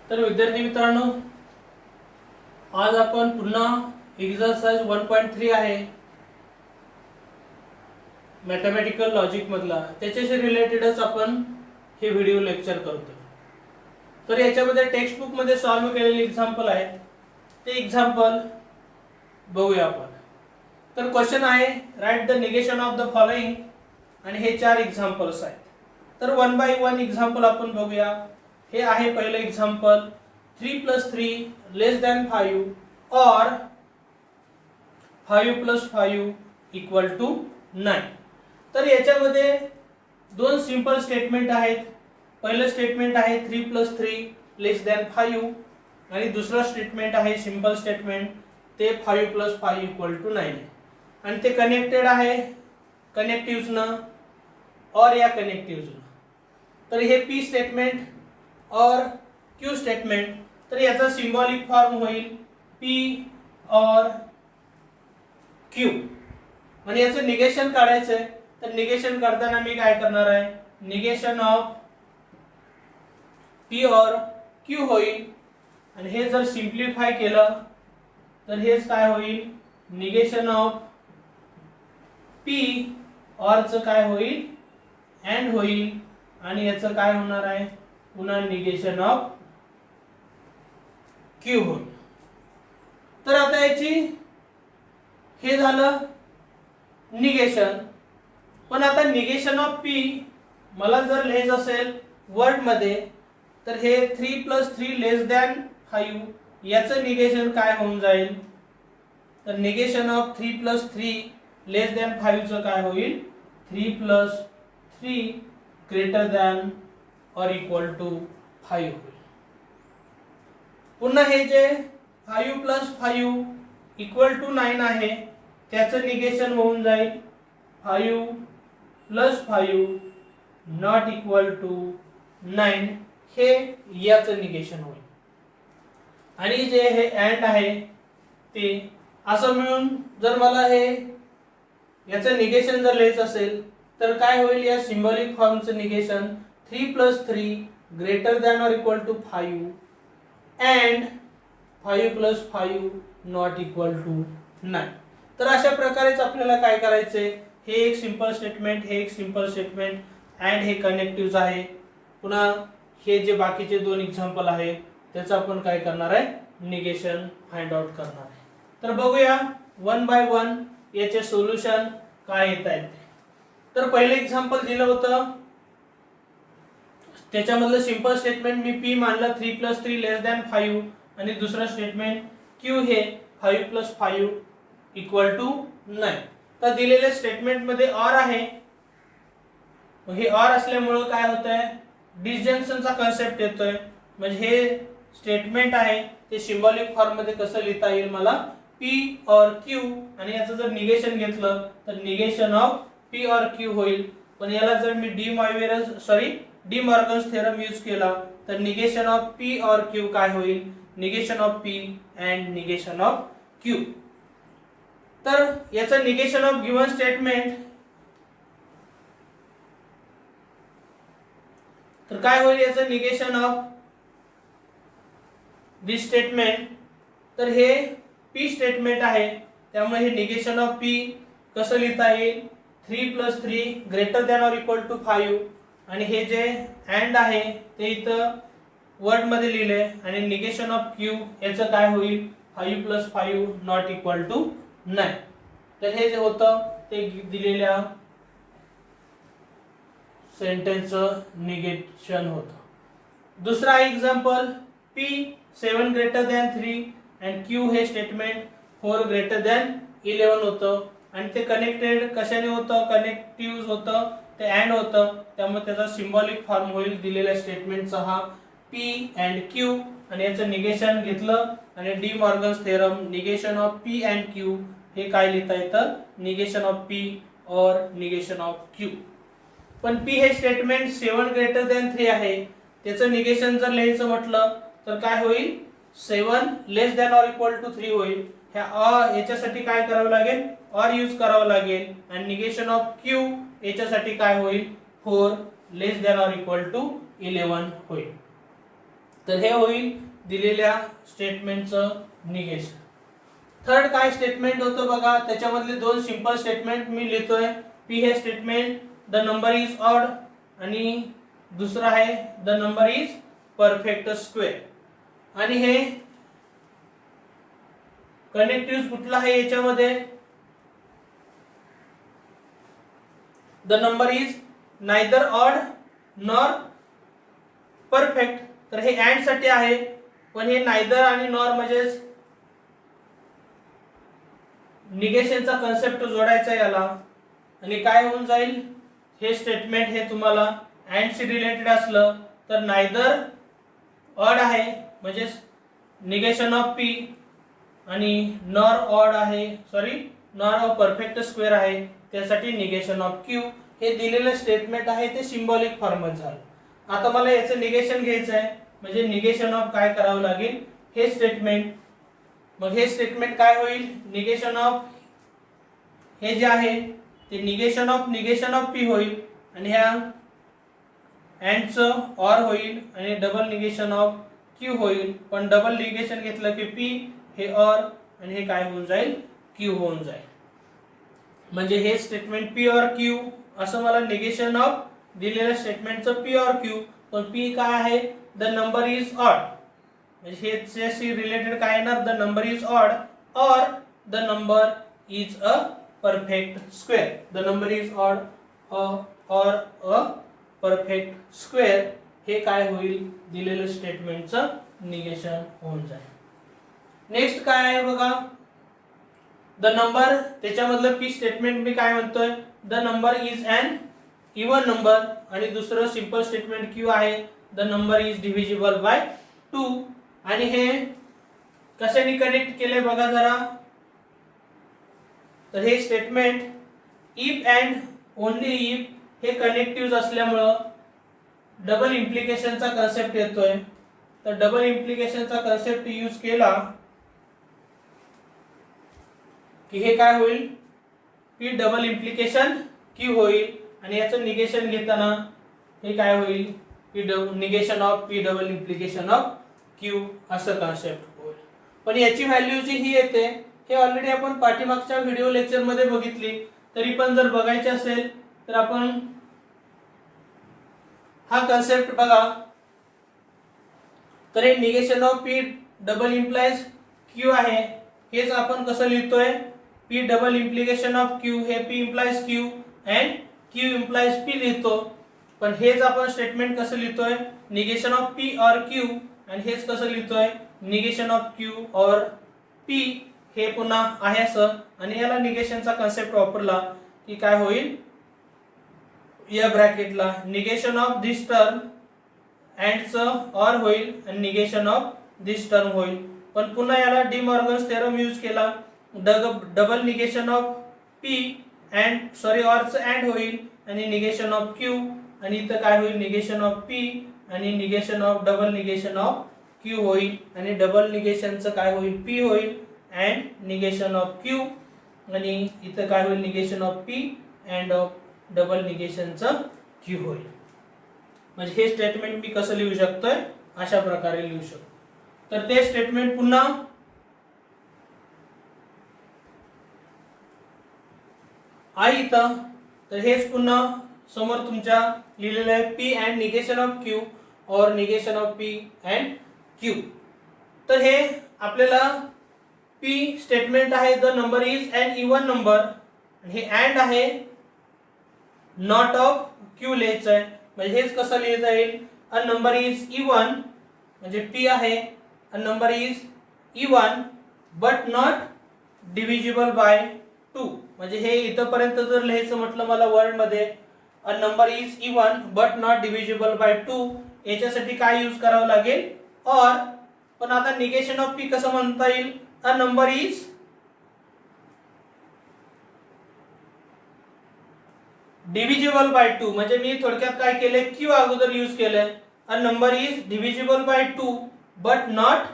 तर विद्यार्थी मित्रांनो, आज आपण पुन्हा एक्सरसाइज 1.3 आहे मॅथमॅटिकल लॉजिक मधला, त्याच्याशी रिलेटेडच आपण हे व्हिडिओ लेक्चर करतो. तर याच्यामध्ये टेक्स्ट बुक मध्ये सॉल्व्ह केलेले एक्झाम्पल आहेत, ते एक्झाम्पल बघूया आपण. तर क्वेश्चन आहे write the negation of the following, आणि हे 4 एक्झाम्पल्स आहेत. तर 1 बाय 1 एक्झाम्पल आपण बघूया. हे आहे पहिलं एक्झाम्पल, 3 + 3 < 5 और 5 + 5 = 9. तर याच्यामध्ये दोन सिंपल स्टेटमेंट आहेत. पहिलं स्टेटमेंट आहे 3 + 3 < 5 आणि दुसरं स्टेटमेंट आहे सिंपल स्टेटमेंट, ते 5 + 5 = 9, आणि ते कनेक्टेड आहे कनेक्टिव्हजनं और या कनेक्टिव्हजनं. तर हे पी स्टेटमेंट और क्यू स्टेटमेंट, तर याचा सिंबॉलिक फॉर्म होईल पी और क्यू. आणि याचं निगेशन काढायचं आहे. तर निगेशन करताना मी काय करणार आहे, निगेशन ऑफ पी और क्यू होईल. आणि हे जर सिंप्लिफाय केलं तर हेच काय होईल, निगेशन ऑफ पी और च काय होईल, अँड होईल. आणि याचं काय होणार आहे, पुन्हा निगेशन ऑफ क्यू होईल. तर आता याची हे झालं निगेशन. पण आता निगेशन ऑफ पी मला जर लिहायचं असेल वर्ड मध्ये, तर हे 3 + 3 < 5 याचं निगेशन काय होऊन जाईल, तर निगेशन ऑफ 3 + 3 < 5 चं काय होईल, 3 + 3 > or = 5 होईल. पुन्हा हे जे 5 + 5 = 9 आहे, त्याचं निगेशन होऊन जाईल 5 + 5 ≠ 9, हे याचं निगेशन होईल. आणि जे हे अँड आहे ते असं मिळून जर मला हे याचं निगेशन जर लिहायचं असेल तर काय होईल, या सिंबॉलिक फॉर्मचं निगेशन 3 + 3 < or = 5 and 5 + 5 ≠ 9. तर अशा प्रकारेच आपल्याला काय करायचंय, हे एक सिंपल स्टेटमेंट, हे एक सिंपल स्टेटमेंट, अँड हे कनेक्टिव्हज आहे. पुन्हा हे जे बाकीचे दोन एक्झाम्पल आहे त्याचं आपण काय करणार आहे, निगेशन फाइंड आउट करणार आहे. तर बघूया 1 बाय 1 याचे सोल्युशन काय येत आहेत. तर पहिलं एक्झाम्पल दिलं होतं, त्याच्यामधलं सिंपल स्टेटमेंट मी पी मानलं 3 + 3 < 5, आणि दुसरं स्टेटमेंट क्यू हे 5 + 5 = 9. तर दिलेल्या स्टेटमेंट मध्ये ऑर आहे. हे ऑर असल्यामुळे काय होतंय, डिसजंक्शनचा कन्सेप्ट येतोय. म्हणजे हे स्टेटमेंट आहे ते सिंबॉलिक फॉर्म मध्ये कसं लिहिता येईल, मला पी और क्यू, आणि याचं जर निगेशन घेतलं तर निगेशन ऑफ पी और क्यू होईल. पण याला जर मी डी मॉर्गन्स थेरम यूज केला तर निगेशन ऑफ पी और क्यू काय होईल, negation of P and negation of Q. तर याचं निगेशन ऑफ गिवन स्टेटमेंट तर काय होईल, याचं निगेशन ऑफ दिस स्टेटमेंट, तर हे पी स्टेटमेंट आहे, त्यामुळे हे निगेशन ऑफ पी कसं लिहिता येईल, 3 + 3 < or = 5, आणि हे जे अँड आहे ते इथं वर्ड मध्ये लिहिले, आणि निगेशन ऑफ क्यू याचं काय होईल, 5 + 5 ≠ 9. तर हे जे होतं ते दिलेल्या सेंटेन्सचं निगेशन होतं. दुसरा एक्झाम्पल पी 7 < 3 and क्यू हे स्टेटमेंट 4 < 11 होतं, आणि ते कनेक्टेड कशाने होतं, कनेक्टिव्ह होतं, ते अँड होतं. त्यामुळे त्याचा सिंबॉलिक फॉर्म होईल दिलेल्या स्टेटमेंटचा हा पी अँड क्यू. आणि याचं निगेशन घेतलं आणि D Morgan's theorem, negation of P and Q हे काय लिहिता येतं, निगेशन ऑफ पी और निगेशन ऑफ क्यू. पण पी हे स्टेटमेंट 7 < 3 आहे, त्याचं निगेशन जर लिहायचं म्हटलं तर काय होईल, 7 < or = 3 होईल. याच्यासाठी काय करावं लागेल, और यूज करावं लागेल. आणि निगेशन ऑफ क्यू याच्यासाठी काय होईल, 4 < or = 11 होईल. तर हे होईल दिलेल्या स्टेटमेंटचं निगेशन. थर्ड काय स्टेटमेंट होतं बघा, त्याच्यामधले दोन सिंपल स्टेटमेंट मी लिहितोय. पी हे statement the number is odd आणि दुसरा आहे the number is perfect square. आणि हे कनेक्टिव्ह कुठला आहे याच्यामध्ये, the number is neither odd nor perfect. तर हे अँड साठी आहे, पण हे नायदर आणि नॉर म्हणजेच निगेशनचा कन्सेप्ट जोडायचा याला. आणि काय होऊन जाईल, हे स्टेटमेंट हे तुम्हाला अँड शी रिलेटेड असलं तर नायदर ऑड आहे म्हणजेच निगेशन ऑफ पी आणि नॉर ऑड आहे नॉर ऑफ परफेक्ट स्क्वेअर आहे त्यासाठी निगेशन ऑफ क्यू. हे दिलेलं स्टेटमेंट आहे ते सिंबॉलिक फॉर्मत झालं. आता मला याचं निगेशन घ्यायचं आहे म्हणजे निगेशन ऑफ काय करावं लागेल, हे स्टेटमेंट. मग हे स्टेटमेंट काय होईल, निगेशन ऑफ हे जे आहे ते निगेशन ऑफ पी होईल आणि ह्या अँडचं ऑर होईल आणि डबल निगेशन ऑफ क्यू होईल. पण डबल निगेशन घेतलं की पी हे ऑर आणि हे काय होऊन जाईल, क्यू होऊन जाईल. म्हणजे हे स्टेटमेंट पी ऑर क्यू असं मला निगेशन ऑफ दिलेल्या स्टेटमेंटचं पी ऑर क्यू. पण पी काय आहे, द नंबर इज ऑड म्हणजे हेच्याशी रिलेटेड काय येणार, the number is odd or the number is a perfect square. The number is odd or a perfect square हे काय होईल, दिलेलं स्टेटमेंटचं निगेशन होऊन जाईल. नेक्स्ट काय आहे बघा, द नंबर, त्याच्यामधलं पी स्टेटमेंट मी काय म्हणतोय, the number is an even number. आणि दुसरं सिंपल स्टेटमेंट क्यू आहे the number is divisible by 2. आणि हे कशाने कनेक्ट केले बघा जरा, तर हे statement if and only if हे कनेक्टिव्ह असल्यामुळं डबल इम्प्लिकेशनचा कन्सेप्ट येतोय. तर डबल इम्प्लिकेशनचा कन्सेप्ट यूज केला की हे काय होईल, पी डबल इम्प्लिकेशन क्यू होईल. आणि याचं निगेशन घेताना हे काय होईल, P negation of P double implication of Q असं कन्सेप्ट होईल. पण याची व्हॅल्यू जी ही येते हे ऑलरेडी आपण पाठीमागच्या व्हिडिओ लेक्चर मध्ये बघितली. तरी पण जर बघायचे असेल तर आपण हा कन्सेप्ट बघा. तर हे negation of P double implies Q आहे. हेच आपण कसं लिहितोय, P double implication of Q हे P implies Q and Q implies P लिहितो. पण हेच आपण स्टेटमेंट कसं लिहितोय, negation of P or Q. आणि हेच कसं लिहितोय, negation of Q or P. हे पुन्हा आहे असं. आणि याला निगेशनचा कन्सेप्ट वापरला की काय होईल, या ब्रॅकेटला निगेशन ऑफ दिस टर्म अँडचं ऑर होईल आणि निगेशन ऑफ दिस टर्म होईल. पण पुन्हा याला डी मॉर्गन्स थेरम यूज केला, double negation of P and ऑरचं अँड होईल आणि निगेशन ऑफ क्यू. आणि इथं काय होईल, निगेशन ऑफ पी आणि negation of double negation of Q होईल. आणि डबल निगेशनचं काय होईल, पी होईल अँड निगेशन ऑफ क्यू. आणि इथं काय होईल, negation of P and of double निगेशनचं क्यू होईल. म्हणजे हे स्टेटमेंट मी कसं लिहू शकतोय, अशा प्रकारे लिहू शकतो. तर ते स्टेटमेंट पुन्हा आहे इथं. तर हेच पुन्हा समोर तुमच्या लिहिलेलं आहे, P and negation of Q or negation of P and Q. तर हे आपल्याला पी स्टेटमेंट आहे the number is an even number. हे अँड आहे नॉट ऑफ क्यू लिहायचं आहे. म्हणजे हेच कसं लिहिता येईल, अ नंबर इज इवन म्हणजे पी आहे, a number is even but not divisible by 2. म्हणजे हे इथपर्यंत जर लिहायचं म्हटलं मला वर्ड मध्ये, अ number is even but not divisible by 2, याच्यासाठी काय यूज करावं लागेल, ऑर. पण आता निगेशन ऑफ पी कसं म्हणता येईल, a number is divisible by 2. म्हणजे मी थोडक्यात काय केले, क्यू अगोदर यूज केलंय. अ number is divisible by 2 but not,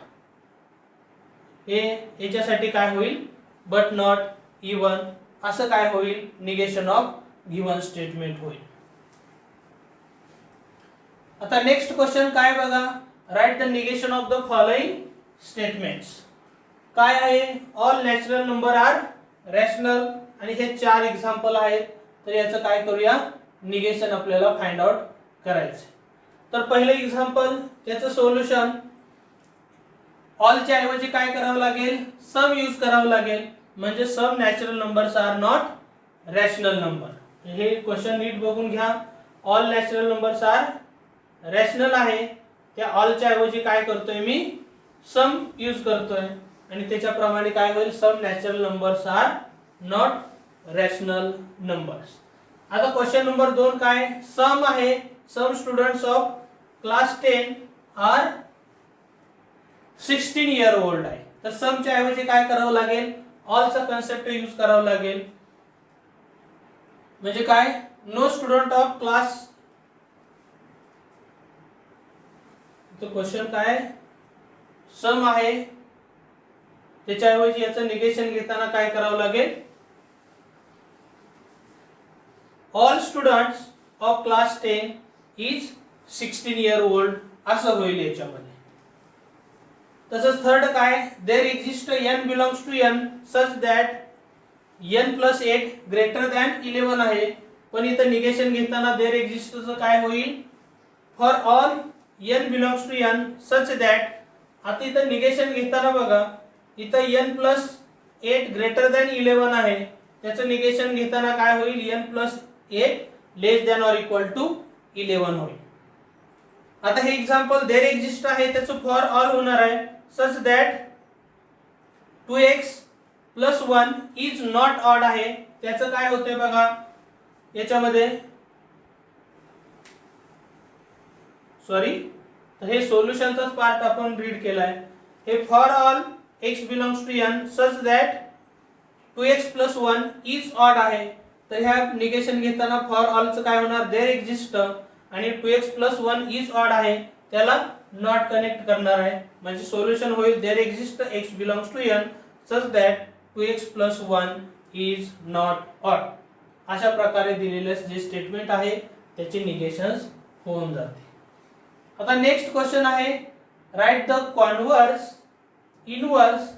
हे याच्यासाठी काय होईल, बट नॉट इवन असं काय होईल, निगेशन ऑफ गिवन स्टेटमेंट होईल. आता नेक्स्ट क्वेश्चन काय बघा, write the negation of the following statements. काय आहे? All natural number are rational, आणि हे 4 एक्झाम्पल आहेत. तर याचं काय करूया? निगेशन आपल्याला फाइंड आउट करायचं. तर पहिलं एक्झाम्पल, त्याचं सोल्युशन, ऑलच्या ऐवजी काय करावं लागेल? सम यूज करावं लागेल. म्हणजे some natural numbers are not rational number. हे क्वेश्चन नीट बघून घ्या. All natural numbers are rational आहे, त्या ऑलच्या ऐवजी काय करतोय मी? सम यूज करतोय, आणि त्याच्याप्रमाणे काय होईल? Some natural numbers are not rational numbers. आता क्वेश्चन नंबर 2 काय? सम आहे, some students of class 10 are 16 year old आहे. तर समच्या ऐवजी काय करावं लागेल? ऑलचा कन्सेप्ट यूज करावं लागेल. म्हणजे काय? नो स्टुडंट ऑफ क्लास, तो क्वेश्चन काय? सम आहे, त्याच्याऐवजी याचं निगेशन घेताना काय करावं लागेल? All students of class 10 is 16 year old असं होईल याच्यामध्ये. तसंच थर्ड काय? There exist n belongs to n such that n plus 8 greater than 11 आहे. पण इथं निगेशन घेताना देयर एक्झिस्टचं काय होईल? For all n belongs to n such that. आता इथं निगेशन घेताना बघा, इथं n प्लस 8 ग्रेटर दॅन 11 आहे, त्याचं निगेशन घेताना काय होईल? n plus 8 less than or equal to 11 होईल. आता हे एक्झाम्पल देयर एक्झिस्ट आहे, त्याचं फॉर ऑल होणार आहे. सच that 2x plus 1 is not odd आहे, त्याचं काय होतंय बघा याच्यामध्ये. सॉरी, तर हे सोल्युशनचाच पार्ट आपण रीड केलाय. हे for all x belongs to n such that 2x plus 1 is odd आहे. तर ह्या निगेशन घेताना फॉर ऑलचं काय होणार? देयर एक्झिस्ट, आणि 2x प्लस 1 इज ऑड आहे, त्याला नॉट कनेक्ट करणार आहे. म्हणजे सोल्युशन होईल there exist x belongs to n such that 2x plus 1 is not odd. अशा प्रकारे दिलेले जे स्टेटमेंट आहे त्याचे निगेशन्स होऊन जाते. आता नेक्स्ट क्वेश्चन आहे, write the converse, inverse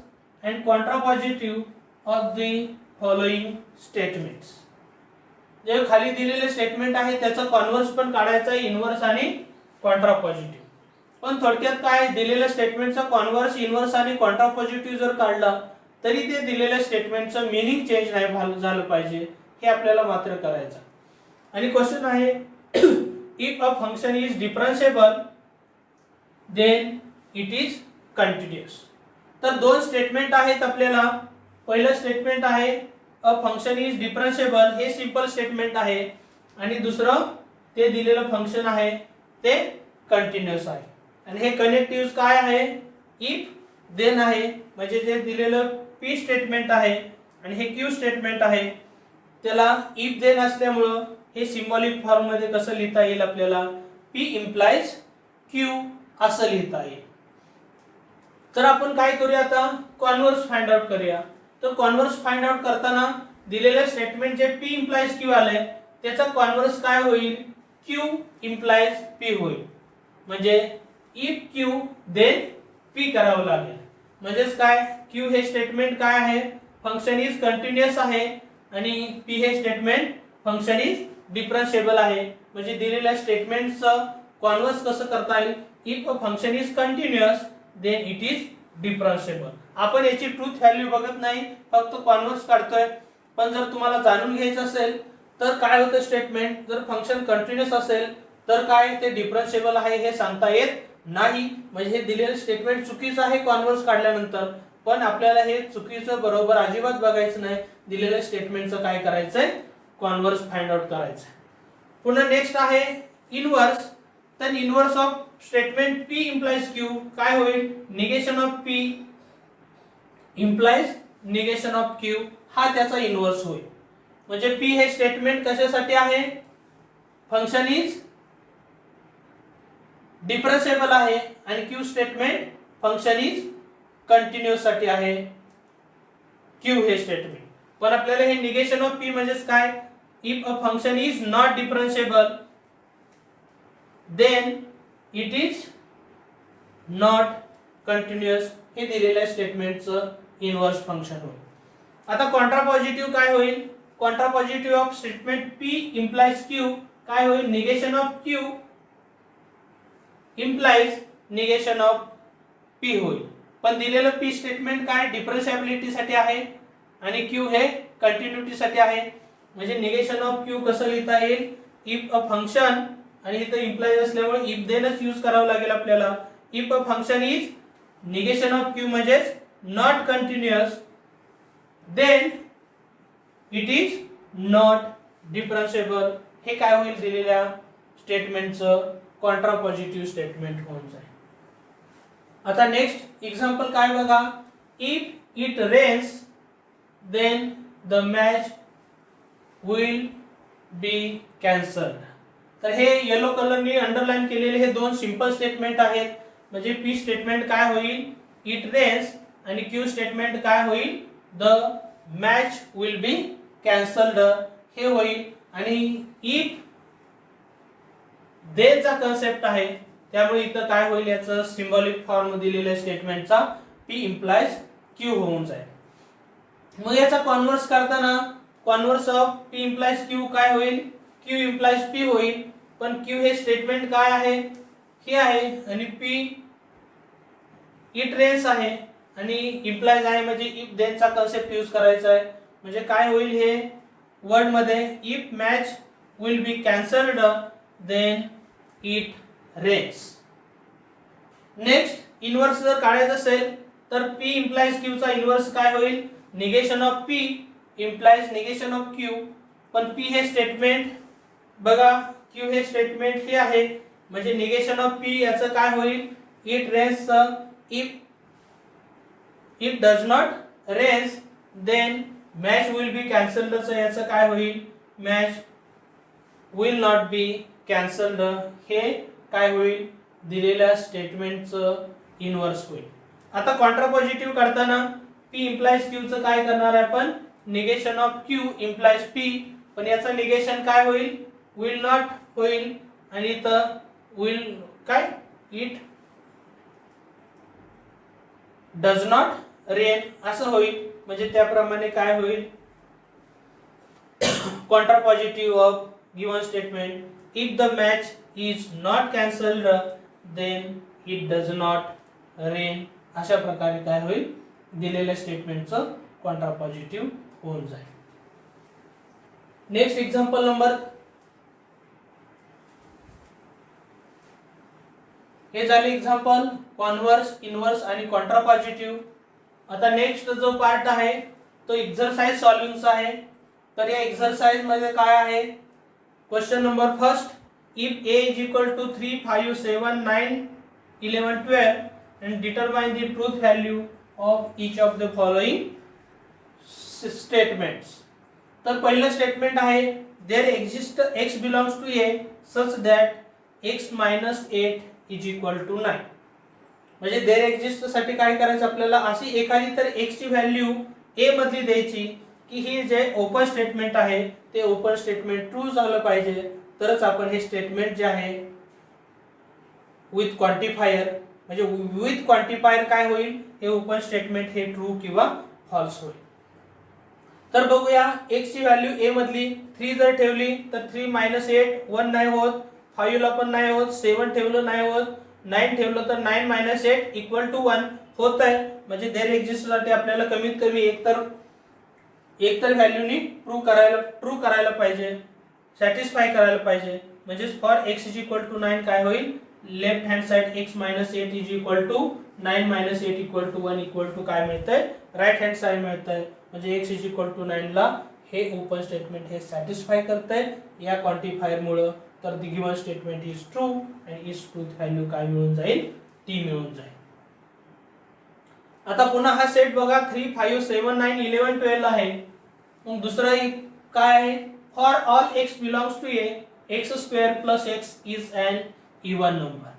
and contrapositive of the following statements. जे खाली दिलेले स्टेटमेंट आहे त्याचा कॉन्व्हर्स पण काढायचा आहे, इनव्हर्स आणि कॉन्ट्रापॉझिटिव्ह. पण थोडक्यात काय? दिलेल्या स्टेटमेंटचा कॉन्व्हर्स, इनव्हर्स आणि कॉन्ट्रापॉझिटिव्ह जर काढला तरी ते दिलेल्या स्टेटमेंटचं मीनिंग चेंज नाही झालं पाहिजे, हे आपल्याला मात्र करायचं. आणि क्वेश्चन आहे, if a function is differentiable then it is continuous. तर 2 स्टेटमेंट आहेत आपल्याला. पहिलं स्टेटमेंट आहे अ फंक्शन इज डिफरन्शिएबल, हे सिंपल स्टेटमेंट आहे, आणि दुसरं ते दिलेलं फंक्शन आहे ते कंटिन्युअस आहे. आणि हे कनेक्टिव्ह काय आहे? इफ देन आहे. म्हणजे जे दिलेलं p स्टेटमेंट आहे आणि हे q स्टेटमेंट आहे, त्याला इफ देन असल्यामुळं हे सिंबॉलिक फॉर्म मध्ये कसं लिहिता येईल आपल्याला? p इम्प्लाइज q असं लिहिता येईल. तर आपण काय करूया आता? कॉन्व्हर्स फाइंड आउट करूया. तर कॉन्व्हर्स फाइंड आउट करताना दिलेल्या स्टेटमेंट जे p इम्प्लाइज q आलंय त्याचा कॉन्व्हर्स काय होईल? q इम्प्लाइज p होईल. म्हणजे इफ q देन p करावं लागेल. म्हणजेच काय? q हे स्टेटमेंट काय आहे? फंक्शन इज कंटिन्युअस आहे, आणि p हे स्टेटमेंट फंक्शन इज डिफरन्शिएबल आहे. म्हणजे दिलेल्या स्टेटमेंटचं कॉन्व्हर्स कसं करता येईल? If a function is continuous then it is differentiable. आपण याची ट्रूथ व्हॅल्यू बघत नाही, फक्त कॉन्व्हर्स काढतोय. पण जर तुम्हाला जाणून घ्यायचं असेल तर काय होतं स्टेटमेंट? जर फंक्शन कंटिन्युअस असेल तर काय ते डिफरन्शिएबल आहे हे सांगता येत नाही. म्हणजे हे दिलेलं स्टेटमेंट चुकीचं आहे कॉन्व्हर्स काढल्यानंतर, पण आपल्याला हे चुकीचं बरोबर अजिबात बघायचं नाही. दिलेल्या स्टेटमेंटचं काय करायचंय? कॉन्व्हर्स फाइंड आउट करायचं. पुन्हा नेक्स्ट आहे इनव्हर्स. तर inverse of statement p implies q काय होईल? Negation of p implies negation of q, हा त्याचा इनव्हर्स होईल. म्हणजे p हे स्टेटमेंट कशासाठी आहे? फंक्शन इज डिफरन्शिएबल आहे, आणि q statement function is continuous साठी आहे q हे स्टेटमेंट. पण आपल्याला हे निगेशन ऑफ p म्हणजे काय? If a function is not differentiable then it is not continuous हे दिलेल्या स्टेटमेंटचं इनव्हर्स फंक्शन होईल. आता कॉन्ट्रापॉझिटिव्ह काय होईल? Contrapositive of statement P implies Q काय होईल? Negation of Q implies negation of P होईल. पण दिलेलं P स्टेटमेंट काय डिफरन्शिएबिलिटी साठी आहे आणि Q हे कंटिन्युटी साठी आहे. म्हणजे निगेशन ऑफ Q कसं लिहिता येईल? इफ अ फंक्शन आणि इथं इम्प्लाइज असल्यामुळे इफ देनच यूज करावं लागेल आपल्याला. If a function is negation of Q म्हणजेच not continuous then it is not differentiable. हे काय होईल? दिलेल्या स्टेटमेंटचं कॉन्ट्रापॉझिटिव्ह स्टेटमेंट होऊन जाईल. आता नेक्स्ट एक्झाम्पल काय बघा. If it rains then the match will be cancelled. तर हे येलो कलरनी अंडरलाइन केलेले हे दोन सिंपल स्टेटमेंट आहेत. म्हणजे P स्टेटमेंट काय होईल? इट रेन्स आणि Q स्टेटमेंट काय होईल? The match will be cancelled हे होईल. आणि इफ देचा कन्सेप्ट आहे त्यामुळे इथं काय होईल? याचं सिंबॉलिक फॉर्म दिलेल्या स्टेटमेंटचा P implies Q होऊन जाईल. मग याचा कॉन्व्हर्स करताना converse of P implies Q काय होईल? Q implies P होईल. पण Q हे स्टेटमेंट काय आहे? हे आहे आणि P इट रेन्स आहे आणि इम्प्लाइज आहे म्हणजे इफ देन चा कन्सेप्ट यूज करायचा आहे. म्हणजे काय होईल? हे वर्ड मध्ये if match will be cancelled then it rains. Next inverse जर काढायचं असेल तर P implies Q चा इनव्हर्स काय होईल? Negation of P implies negation of Q. पण P हे स्टेटमेंट बघा Q हे स्टेटमेंट हे आहे म्हणजे निगेशन ऑफ P याचं काय होईल? It rains. If does not rains then match will be cancelled. याचं काय होईल? Match will not be cancelled हे काय होईल? दिलेल्या स्टेटमेंटचं इनव्हर्स होईल. आता कॉन्ट्रापॉझिटिव्ह करताना P implies Q चं काय करणार आहे आपण? Negation of Q implies P. पण याचं निगेशन काय होईल? विल नॉट होईल आणि इथं विल काय? इट डज नॉट रेन असं होईल. म्हणजे त्याप्रमाणे काय होईल? Contrapositive of given statement if the match is not cancelled then it does not rain अशा प्रकारे काय होईल? दिलेल्या स्टेटमेंटचं कॉन्ट्रापॉझिटिव्ह होऊन जाईल. नेक्स्ट एक्झाम्पल नंबर हे झाले एक्झाम्पल कॉन्व्हर्स, इनव्हर्स आणि कॉन्ट्रापॉझिटिव्ह. आता नेक्स्ट जो पार्ट आहे तो एक्सरसाइज सॉल्विंगचा आहे. तर या एक्सरसाइज मध्ये काय आहे? Question number first. If A is equal to 3, 5, 7, 9, 11, 12 and determine the truth value of each of the following statements. तर पहिलं स्टेटमेंट आहे there exists x belongs to A such that x minus 8 is equal to 9. म्हणजे there exists साठी काय करायचं आपल्याला? अशी एखादी तर x ची व्हॅल्यू A मधली द्यायची की ही जे ओपन स्टेटमेंट आहे ते ओपन स्टेटमेंट ट्रू झालं पाहिजे. तरच आपण हे स्टेटमेंट जे आहे विथ क्वांटिफायर म्हणजे विथ क्वांटिफायर काय होईल? हे ओपन स्टेटमेंट हे ट्रू किंवा फॉल्स होईल. तर बघूया x ची व्हॅल्यू a मधली 3 जर ठेवली तर 3 - 8 1 नाही होत, 5 ला पण नाही होत, 7 ठेवलं नाही होत, 9 ठेवलं तर 9 - 8 = 1 होत आहे. म्हणजे देअर एक्झिस्ट साठी आपल्याला कमीत कमी एक तर व्हॅल्यूनी ट्रू करायला पाहिजे, सॅटिस्फाय करायला पाहिजे. म्हणजे फॉर x = 9 काय होईल? लेफ्ट हँड साइड x - 8 = 9 - 8 = 1 = काय मिळतंय? राइट हँड साइड मिळतंय. म्हणजे x = 9 ला हे ओपन स्टेटमेंट हे सॅटिस्फाय करतंय या क्वांटिफायर मुळे. तर the given statement is true आणि इज ट्रूथ व्हॅल्यू काय मिळून जाईल? t मिळून जाईल. आता पुन्हा हा सेट बघा 3, 5, 7, 9, 11, 12 आहे. मग दुसरा काय आहे? For all x belongs to A x² + x is an even number.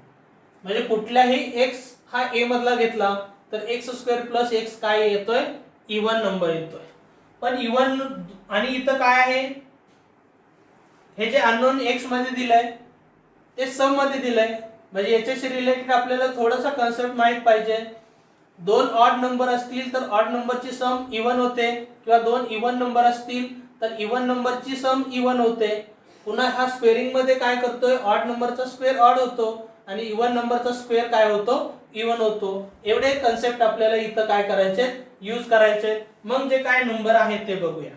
म्हणजे कुठल्याही x हा A मधला घेतला तर x² + x काय येतोय? इवन नंबर येतोय. पण इवन आणि इथं काय आहे? हे जे अननोन x मध्ये दिलंय ते सम मध्ये दिलंय म्हणजे याच्याशी रिलेटेड आपल्याला थोडासा कन्सेप्ट माहित पाहिजे. दोन ऑड नंबर असतील तर ऑड नंबरची सम इवन होते, किंवा दोन इवन नंबर असतील तर इवन नंबरची सम इवन होते. पुन्हा हा स्क्वेअरिंग मध्ये काय करतोय, ऑड नंबरचा स्क्वेअर ऑड होतो आणि इवन नंबरचा स्क्वेअर काय होतो, इवन होतो. एवढे कन्सेप्ट आपल्याला इथं काय करायचे, यूज करायचे. मग जे काय नंबर आहेत ते बघूया.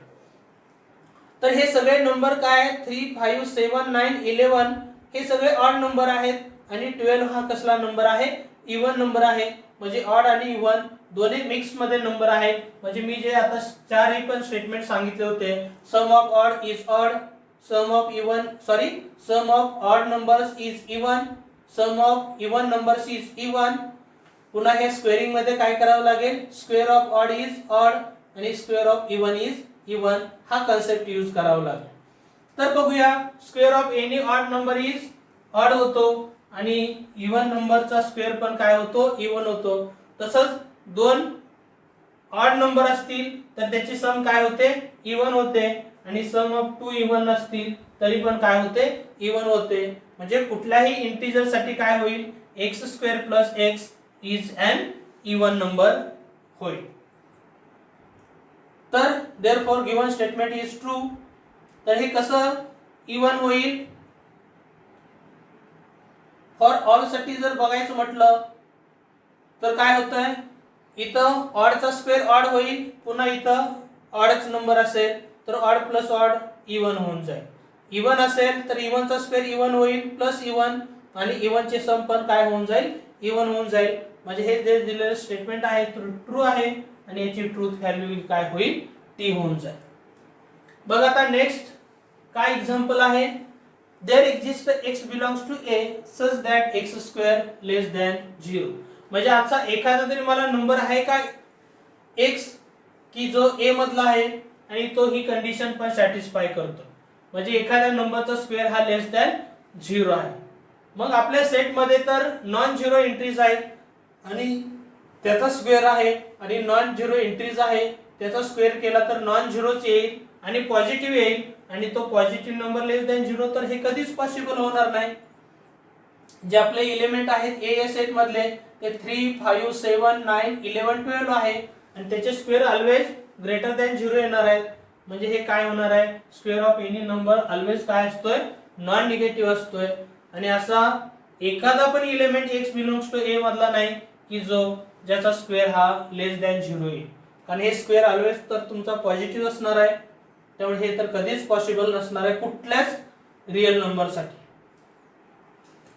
तर हे सगळे नंबर काय आहेत, 3, 5, 7, 9, 11 हे सगळे ऑड नंबर आहेत आणि 12 हा कसला नंबर आहे, इवन नंबर आहे. म्हणजे ऑड आणि इवन दोन्ही मिक्स मध्ये नंबर आहे. म्हणजे मी जे आता चारही पण स्टेटमेंट सांगितले होते, sum of odd is odd, sum of odd numbers is even, sum of even numbers is even. पुन्हा हे स्क्वेअरिंग मध्ये काय करावं लागेल, square of odd is odd आणि square of even is even, हा कन्सेप्ट यूज करावा लागेल. तर बघूया, square of any odd number is odd होतो आणि इवन नंबरचा स्क्वेअर पण काय होतो, इवन होतो. तसंच दोन ऑड नंबर असतील तर त्याची सम काय होते, इवन होते आणि सम ऑफ टू इवन असतील तरी पण काय होते, इवन होते. म्हणजे कुठल्याही इंटिजर साठी काय होईल, x square plus x is an even number होईल. तर therefore given statement is true. तर हे कसं इवन होईल, फॉर ऑल साठी जर बघायचं म्हटलं तर काय होतंय, इथं ऑडचा स्क्वेअर ऑड होईल, पुन्हा इथं ऑडच नंबर असेल तर ऑड प्लस ऑड इवन होऊन जाईल. इवन असेल तर इवनचा स्क्वेअर इवन होईल प्लस इवन आणि इवनचे सम पण काय होऊन जाईल, इवन होऊन जाईल. म्हणजे हे जे दिलेलं स्टेटमेंट आहे ट्रू आहे आणि याची ट्रूथ व्हॅल्यू काय होईल, टी होऊन जाईल. बघ आता नेक्स्ट काय एक्झाम्पल आहे, there exist x belongs to a such that x square less than 0. म्हणजे आता एखादा तरी मला नंबर आहे का x की जो a मधला आहे आणि तो ही कंडिशन पण सॅटिस्फाय करतो. म्हणजे एखाद्या नंबरचा स्क्वेअर हा लेस दॅन 0 आहे. मग आपल्या सेट मध्ये तर नॉन झिरो एंट्रीज आहेत आणि त्याचा स्क्वेअर आहे आणि नॉन झिरो एंट्रीज आहे, त्याचा स्क्वेअर केला तर नॉन झिरोच येईल आणि पॉझिटिव्ह येईल आणि तो पॉझिटिव्ह नंबर लेस दॅन 0 तर हे कधीच पॉसिबल होणार नाही. जे आपले एलिमेंट आहेत ए सेट मधले ते 3, 5, 7, 9, 11, 12 आहे आणि त्याचे स्क्वेअर ऑलवेज ग्रेटर दॅन 0 येणार आहे. म्हणजे हे काय होणार आहे, square of any number always काय असतोय, नॉन निगेटिव्ह असतोय. आणि असा एखादा पण element x belongs to a मधला नाही की जो ज्याचा स्क्वेअर हा लेस दॅन 0 येईल, कारण हे स्क्वेअर ऑलवेज तर तुमचा पॉझिटिव्ह असणार आहे. त्यामुळे हे तर कधीच पॉसिबल नसणार आहे कुठल्याच रियल नंबर साठी.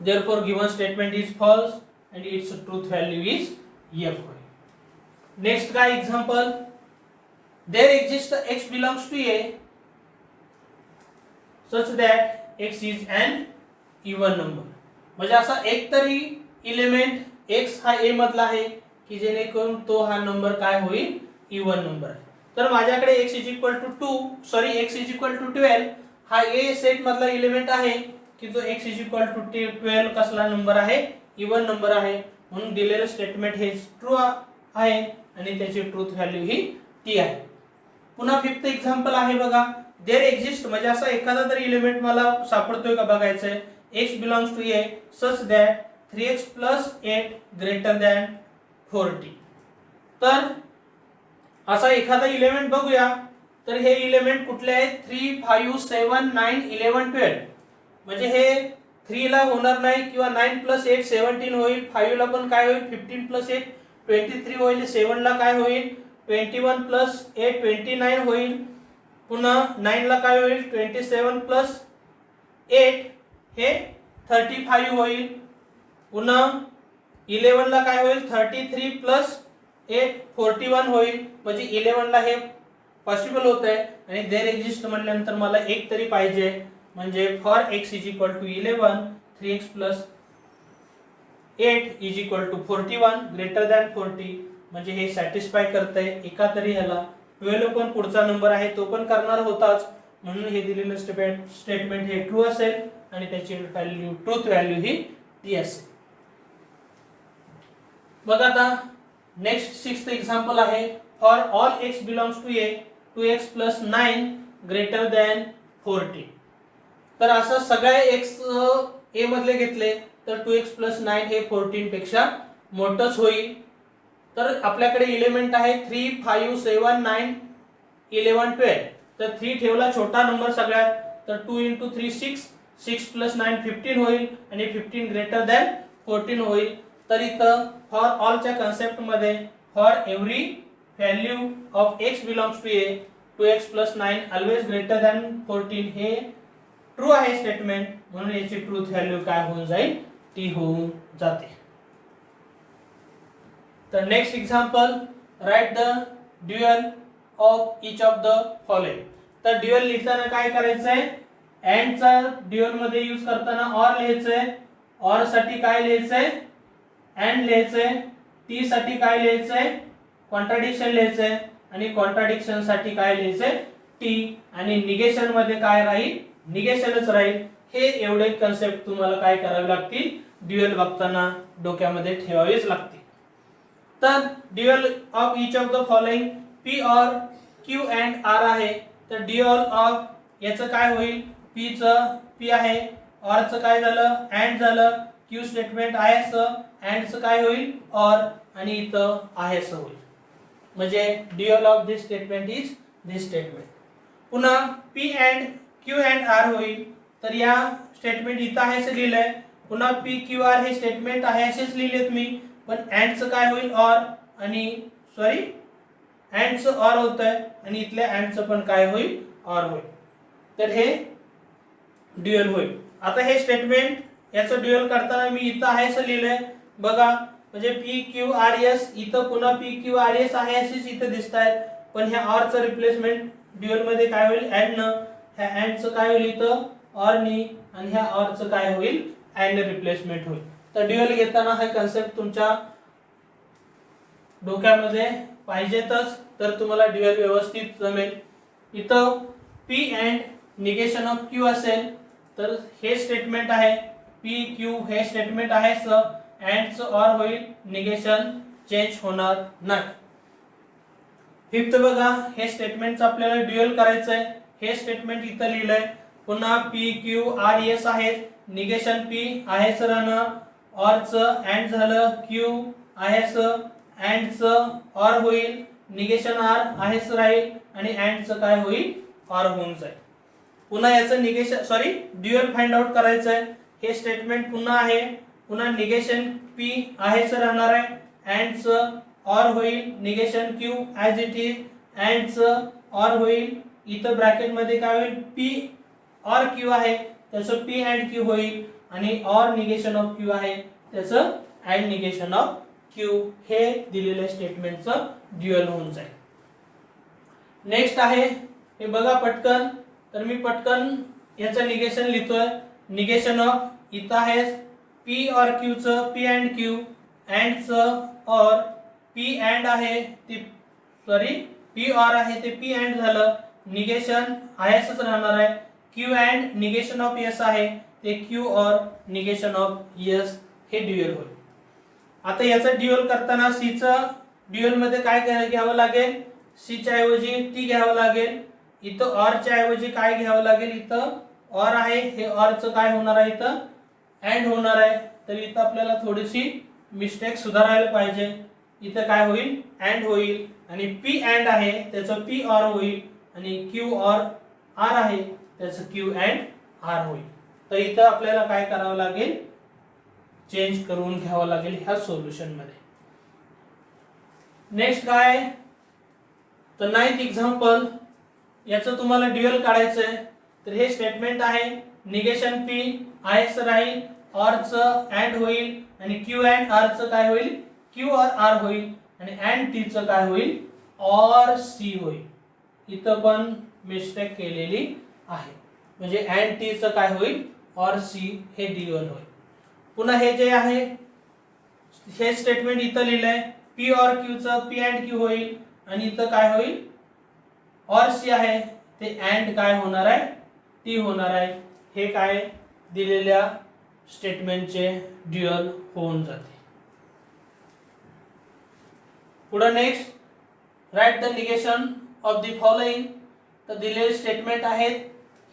Therefore given statement is false and its truth value is f. Next काय example, there exists x belongs to a such that x is an even number. म्हणजे असा एक तरी एलिमेंट x हा a मधला आहे की जेणेकरून तो हा नंबर काय होईल, इवन नंबर आहे. तर माझ्याकडे x is equal to 12 हा a सेट मधला एलिमेंट आहे की जो x is equal to 12 कसला नंबर आहे, इवन नंबर आहे. म्हणून दिलेलं स्टेटमेंट हे ट्रू आहे आणि त्याची ट्रूथ व्हॅल्यू ही टी आहे. पुन्हा फिफ्थ एक्झाम्पल आहे बघा, देयर एक्झिस्ट म्हणजे असा एखादा तरी एलिमेंट मला सापडतोय का बघायचंय, x belongs to a such that 3x plus 8 greater than 40. तर असा एखादा एलिमेंट बघूया. तर हे एलिमेंट कुठले आहेत, 3, 5, 7, 9, 11, 12. म्हणजे हे 3 ला होणार नाही किंवा 9 plus 8 17 होईल, 5 ला पण काय होईल 15 plus 8 23 होईल, 7 ला काय होईल 21 plus 8 29 होईल, पुन्हा 9 ला काय होईल 27 plus 8 हे 35 होईल, पुन्हा 11 ला काय होईल 33 plus 8 41 होईल. म्हणजे 11 ला हे पॉसिबल होत आहे आणि देयर एक्झिस्ट म्हटल्यानंतर मला एक तरी पाहिजे. म्हणजे for x is equal to 11 3x plus 8 is equal to 41 greater than 40. म्हणजे हे सॅटिस्फाय करतंय एका तरी ह्याला. 12 पण पुढचा नंबर आहे तो पण करणार होताच, म्हणून हे दिलेलं स्टेटमेंट हे ट्रू असेल आणि त्याची व्हॅल्यू ट्रूथ व्हॅल्यू ही टी असेल. बघा आता नेक्स्ट सिक्स्थ एक्झाम्पल आहे, for all x belongs to a 2x plus 9 greater than 40. तर असं सगळे x a मधले घेतले तर 2x + 9 हे 14 पेक्षा मोठंच होईल. तर आपल्याकडे एलिमेंट आहे 3 5 7 9 11 12. तर 3 ठेवला छोटा नंबर सगळ्यात, तर 2 × 3 6, 6 + 9 15 होईल आणि 15 ग्रेटर दॅन 14 होईल. तर इथं फॉर ऑलच्या कन्सेप्ट मध्ये for every value of x belongs to a 2x + 9 always greater than 14 हे ट्रू आहे स्टेटमेंट, म्हणून याची ट्रूथ व्हॅल्यू काय होऊन जाईल, टी होऊन जाते. तर next example, write the dual of each of the following. तर ड्युअल लिहिताना काय करायचंय, अँड चा ड्युअल मध्ये यूज करताना ऑर लिहायचंय, ऑर साठी काय लिहायचंय, अँड लिहायचंय, टी साठी काय लिहायचंय, कॉन्ट्राडिक्शन लिहायचंय, आणि कॉन्ट्राडिक्शन साठी काय लिहायचंय, टी, आणि निगेशन मध्ये काय राहील, निगेशनच राहील. हे एवढे कन्सेप्ट तुम्हाला काय करावे लागतील, ड्युअल बघताना डोक्यामध्ये ठेवावेच लागतील. तर dual of each of the following P और क्यू अँड आर आहे. तर ड्युअल ऑफ याचं काय होईल, पी चं पी आहे, ऑर चं काय झालं, अँड झालं, क्यू स्टेटमेंट आहे स, अँड चं काय होईल, ऑर, आणि इथं आहे स होईल. म्हणजे dual of this statement is this statement. पुन्हा P and Q and R होईल. तर या स्टेटमेंट इथं आहे असं लिहिलंय, पुन्हा पी क्यू आर हे स्टेटमेंट आहे असेच लिहिलेत मी, पण अँड चं काय होईल, ऑर, आणि सॉरी अँड चं ऑर होतंय, आणि इथल्या अँड चं पण काय होईल, ऑर होईल. तर हे ड्युअल होईल. आता हे स्टेटमेंट याचं ड्युअल करताना मी इथं आहे असं लिहिलंय बघा, म्हणजे पी क्यू आर एस, इथं पुन्हा पी क्यू आर एस आहे असेच इथं दिसत आहेत, पण ह्या ऑर चं रिप्लेसमेंट ड्युअल मध्ये काय होईल, अँड न, ह्या अँड चं काय होईल इथं, ऑर नी, आणि ह्या ऑर चं काय होईल, अँड रिप्लेसमेंट होईल. तर ड्युअल घेताना हा कन्सेप्ट तुमच्या डोक्यामध्ये पाहिजेतच, तर तुम्हाला ड्युअल व्यवस्थित जमेल. इथं P and negation of Q असेल, तर हे स्टेटमेंट आहे, पी क्यू हे स्टेटमेंट आहे स, अँड च ऑर होईल, निगेशन चेंज होणार नाही. फिफ्थ बघा, हे स्टेटमेंटचं आपल्याला ड्युअल करायचंय. हे स्टेटमेंट इथं लिहिलंय, पुन्हा पी क्यू आर एस आहे, निगेशन पी आहे स राहणार, ऑर च अँड झालं, क्यू आहे स, अँड च ऑर होईल, निगेशन आर आहे स राहील, आणि अँड च काय होईल, ऑर होऊन जाईल. पुन्हा याचं negation sorry dual find out करायचंय. हे स्टेटमेंट पुन्हा आहे, पुन्हा निगेशन पी आहे स राहणार आहे, अँड च ऑर होईल, negation Q as it is, and च ऑर होईल, इथं ब्रॅकेट मध्ये काय होईल, पी ऑर क्यू आहे त्याचं पी अँड क्यू होईल, आणि ऑर निगेशन ऑफ क्यू आहे त्याचं अँड निगेशन ऑफ क्यू, हे दिलेल्या स्टेटमेंटचं ड्युअल होऊन जाईल. नेक्स्ट आहे हे बघा पटकन, तर मी पटकन याचं निगेशन लिहितोय. निगेशन ऑफ इथं आहे पी और क्यू चं पी अँड क्यू, अँड चं ऑर, पी अँड आहे ते सॉरी पी ऑर आहे ते पी अँड झालं, निगेशन आहे असंच राहणार आहे, Q and negation of S आहे ते Q or negation of S, हे ड्युअल होईल. आता याचं ड्युअल करताना सी चं ड्युअल मध्ये काय घ्यावं लागेल, सी च्या ऐवजी टी घ्यावं लागेल, इथं ऑर च्या ऐवजी काय घ्यावं लागेल, इथं ऑर आहे, हे ऑर चं काय होणार आहे, इथं अँड होणार आहे. तर इथं आपल्याला थोडीशी मिस्टेक सुधारायला पाहिजे. इथं काय होईल, अँड होईल, आणि पी अँड आहे त्याचं पी ऑर होईल, आणि क्यू ऑर आर आहे त्याचं क्यू अँड आर होईल. तर इथं आपल्याला काय करावं लागेल, चेंज करून घ्यावं लागेल ह्या सोल्युशन मध्ये. नेक्स्ट काय, तर नाइन्थ एक्झाम्पल, याचं तुम्हाला ड्युअल काढायचंय. तर हे स्टेटमेंट आहे, निगेशन पी आहे स राहील, ऑर च अँड होईल, आणि क्यू अँड आर च काय होईल, क्यू ऑर आर होईल, आणि अँड टी च काय होईल, ऑर सी होईल. इथं पण मिस्टेक केलेली आहे, म्हणजे अँड टी च काय होईल, ऑर सी, हे ड्युअल होईल. पुन्हा हे जे आहे हे स्टेटमेंट इथं लिहिलंय, पी और क्यू च पी अँड क्यू होईल, आणि इथं काय होईल, ऑर सी आहे ते अँड काय होणार आहे, टी होणार आहे. हे काय दिलेल्या स्टेटमेंटचे ड्युअल होऊन जाते. पुढे next, right the negation of the following. तर दिलेले स्टेटमेंट आहेत,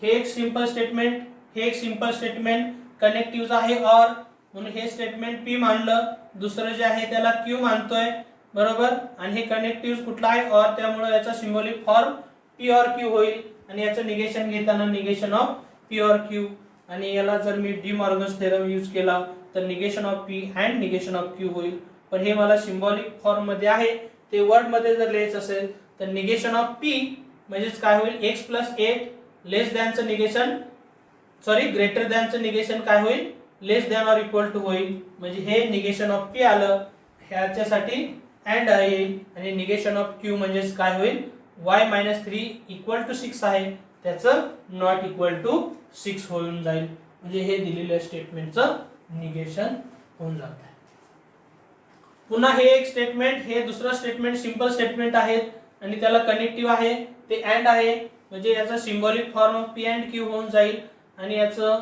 हे एक सिंपल स्टेटमेंट, हे एक सिंपल स्टेटमेंट, कनेक्टिव्ह आहे ऑर, म्हणून हे स्टेटमेंट P मानलं, दुसरं जे आहे त्याला Q मानतोय, बरोबर. आणि हे कनेक्टिव्ह कुठला आहे ऑर, त्यामुळे याचा symbolic form P or Q होईल आणि याचं निगेशन घेताना negation of P or Q. आणि याला जर मी डी मॉर्गन्स थेरम यूज केला तर negation of P and negation of Q होईल. पण हे मला सिंबॉलिक फॉर्म मध्ये आहे, ते वर्ड मध्ये जर लिहायचं असेल तर निगेशन ऑफ P म्हणजेच काय होईल, x + 8 लेस दॅनचं निगेशन, सॉरी ग्रेटर दॅनचं निगेशन काय होईल, लेस दॅन ऑर इक्वल टू होईल. म्हणजे हे निगेशन ऑफ P आलं, ह्याच्यासाठी अँड येईल. आणि निगेशन ऑफ Q म्हणजेच काय होईल, y - 3 = 6 आहे, त्याचं नॉट इक्वल टू 6 होऊन जाईल. म्हणजे हे दिलेल्या स्टेटमेंटचं निगेशन होऊन जात आहे. पुन्हा हे एक स्टेटमेंट, हे दुसरं स्टेटमेंट सिंपल स्टेटमेंट आहे आणि त्याला कनेक्टिव्ह आहे, ते अँड आहे. म्हणजे याचा symbolic form P and Q होऊन जाईल. आणि याचं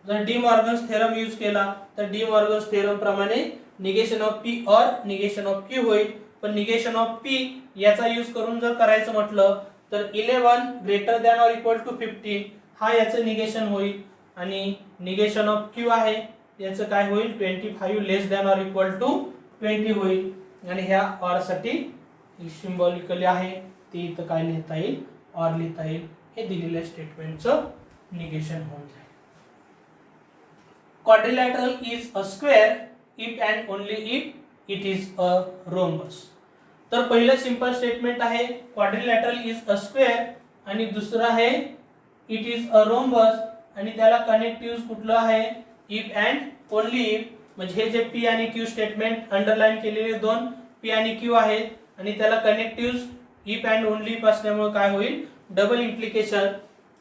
जर डी मॉर्गन्स थेरम यूज केला तर डी मॉर्गन्स थेरम प्रमाणे निगेशन ऑफ P और निगेशन ऑफ Q होईल. पण निगेशन ऑफ P याचा यूज करून जर करायचं म्हटलं तर 11 greater than or equal to 15 हा याचं निगेशन होईल. आणि निगेशन ऑफ Q आहे याचं काय होईल, 25 लेस दॅन ऑर इक्वल टू 20 होईल. आणि ह्या ऑर साठी सिंबॉलिकली आहे ते इथं काय लिहिता येईल, ऑर लिहिता येईल. हे दिलेल्या स्टेटमेंटचं निगेशन होऊन जाईल. Quadrilateral is a square if and only if it is a rhombus. तर पहिलं सिंपल स्टेटमेंट आहे क्वाड्रिलॅटरल इज अ स्क्वेअर आणि दुसरं आहे इट इज अ रोम्बस. आणि त्याला कनेक्टिव्ह कुठलं आहे, इफ अँड ओनली इफ. म्हणजे हे जे P आणि Q स्टेटमेंट अंडरलाईन केलेले दोन P आणि Q आहेत आणि त्याला connective if and only if असल्यामुळे काय होईल, डबल इम्प्लिकेशन.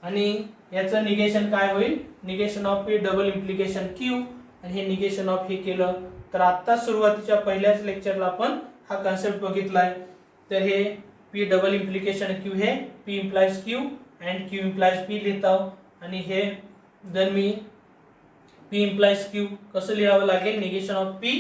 आणि याचं निगेशन काय होईल, negation of P double implication Q. आणि हे निगेशन ऑफ हे केलं तर आता सुरुवातीच्या पहिल्याच लेक्चरला आपण हा कन्सेप्ट बघितलाय. तर हे P डबल इम्प्लिकेशन Q हे P implies Q and Q implies P लिहितो. आणि हे जर मी P इम्प्लाइज Q कसं लिहावं लागेल, negation of P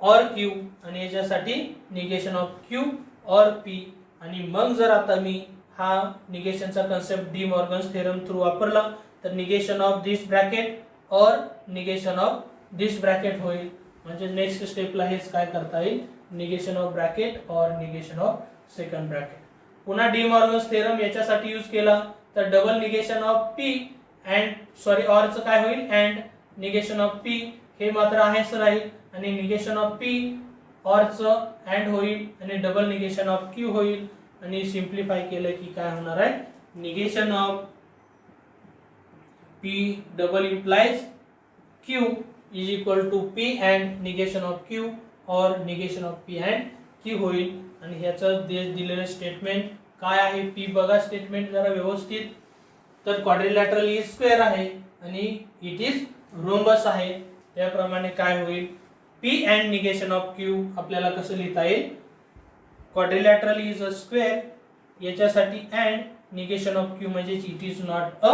or Q आणि याच्यासाठी negation of Q or P. आणि मग जर आता मी हा निगेशनचा concept De Morgan's theorem through वापरला तर negation of this bracket or negation of this bracket होईल. म्हणजे नेक्स्ट स्टेपला हेच काय करता येईल, negation of bracket or negation of second bracket. पुन्हा डी मॉर्गन्स थेरम याच्यासाठी यूज केला तर double negation of P and sorry ऑरचं काय होईल, अँड निगेशन ऑफ P हे मात्र आहेच राहील. आणि निगेशन ऑफ P ऑरचं अँड होईल आणि डबल निगेशन ऑफ Q होईल. आणि सिंप्लिफाय केलं की काय होणार आहे, negation of P double implies Q is equal to P and negation of Q और negation of P and Q होईल. आणि ह्याचं दिलेलं स्टेटमेंट काय आहे, P बघा स्टेटमेंट जरा व्यवस्थित. तर क्वाड्रिलॅटरल इज स्क्वेअर आहे आणि इट इज रोम्बस आहे. त्याप्रमाणे काय होईल, P and negation of Q आपल्याला कसं लिहिता येईल, क्वाड्रिलॅटरल इज अ स्क्वेअर याच्यासाठी अँड निगेशन ऑफ Q म्हणजे इट इज नॉट अ